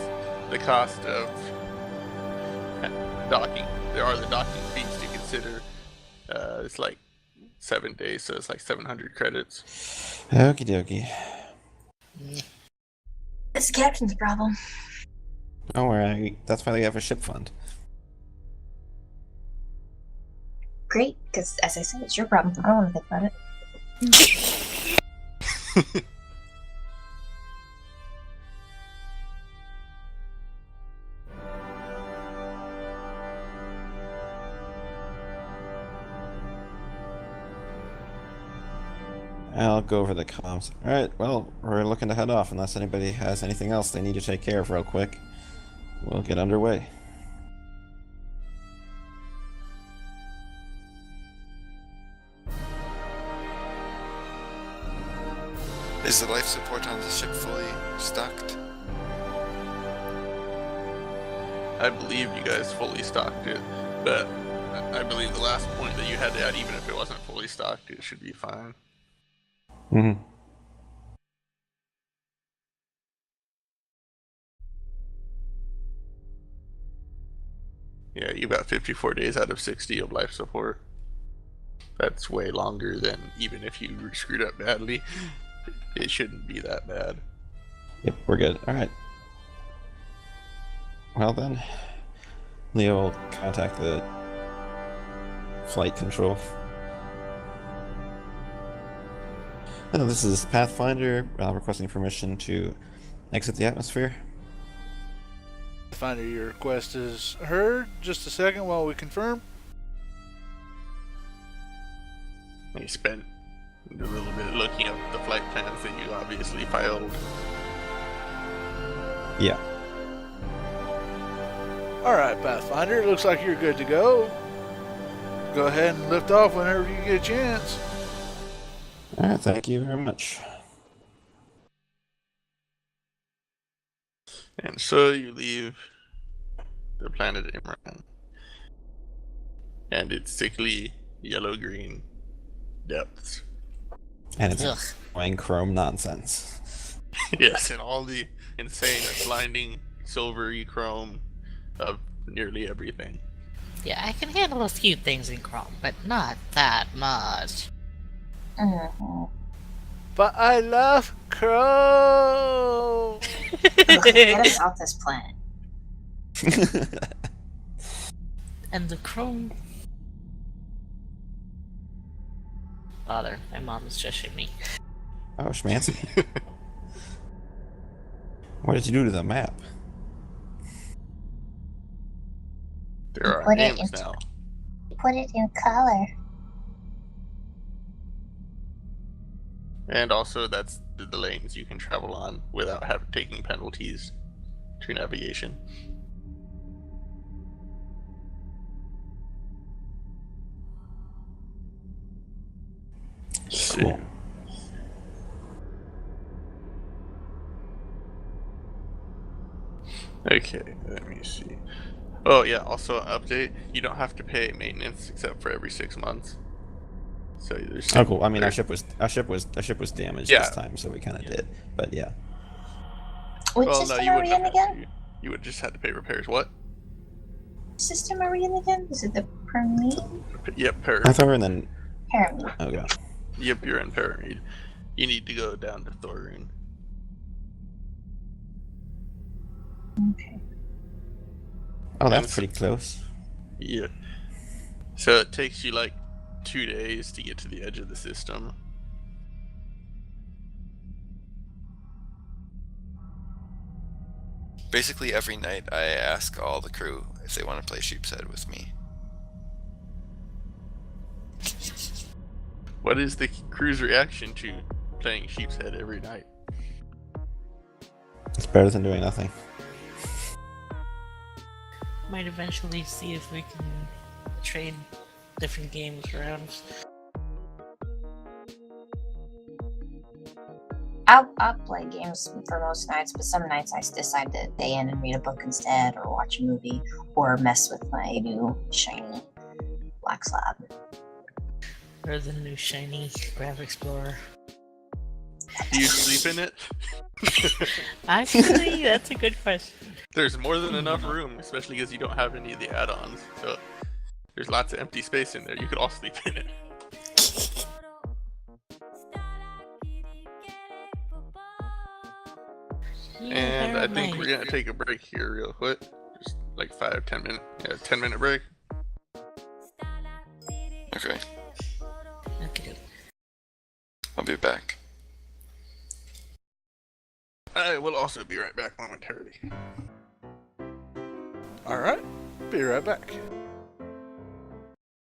the cost of docking. There are the docking fees to consider. It's like 7 days, so it's like 700 credits. Okie dokie. It's the captain's problem. Don't worry, that's why they have a ship fund. Great, because as I said, it's your problem. I don't want to think about it. I'll go over the comms. Alright, well, we're looking to head off unless anybody has anything else they need to take care of real quick. We'll get underway. Is the life support on the ship fully stocked? I believe you guys fully stocked it, but I believe the last point that you had to add, even if it wasn't fully stocked, it should be fine. Mm-hmm. Yeah, you've got 54 days out of 60 of life support. That's way longer than even if you were screwed up badly. It shouldn't be that bad. Yep, we're good. Alright. Well then, Leo will contact the flight control. This is Pathfinder requesting permission to exit the atmosphere. Finder, your request is heard. Just a second while we confirm. You spent a little bit looking up the flight plans that you obviously filed. Yeah. Alright, Pathfinder, it looks like you're good to go. Go ahead and lift off whenever you get a chance. Alright, thank you very much. And so you leave the planet Imran and its sickly yellow-green depths. And it's Ugh. annoying chrome nonsense. Yes, and all the insane, blinding, silvery chrome of nearly everything. Yeah, I can handle a few things in Chrome, but not that much. Mhm. But I love Crow! Ugh, get us off this planet. And the Chrome... Father, my mom is shushing me. Oh, schmancy. What did you do to the map? There are Put it names into- now. Put it in color. And also, that's the lanes you can travel on without taking penalties to navigation. Cool. Okay, let me see. Oh yeah, also an update. You don't have to pay maintenance except for every 6 months. So there's Oh, cool. I mean, our there's- ship was damaged Yeah. this time, so we kind of did. But yeah. Which well, no, system you are we wouldn't in have again? to. You would just have to pay repairs. What? System are we in again? Is it the Permine? Yep, I thought we were in the... Paramine. Oh, God. Yep, you're in Paramede. You need to go down to Thorun. Okay. Oh, that's And- pretty close. Yeah. So it takes you like 2 days to get to the edge of the system. Basically, every night I ask all the crew if they want to play Sheep's Head with me. What is the crew's reaction to playing Sheep's Head every night? It's better than doing nothing. Might eventually see if we can trade different games around. I'll play games for most nights, but some nights I decide to stay in and read a book instead, or watch a movie, or mess with my new shiny Black Slab. Or the new shiny Grav Explorer. Do you sleep in it? Actually, that's a good question. There's more than enough room, especially because you don't have any of the add-ons. So there's lots of empty space in there. You could all sleep in it. Yeah, And I bear think in we're mind. gonna take a break here real quick. Just like 5-10 minute, 10-minute break. Okay, Okay. I'll be back. I will also be right back momentarily. Alright, be right back.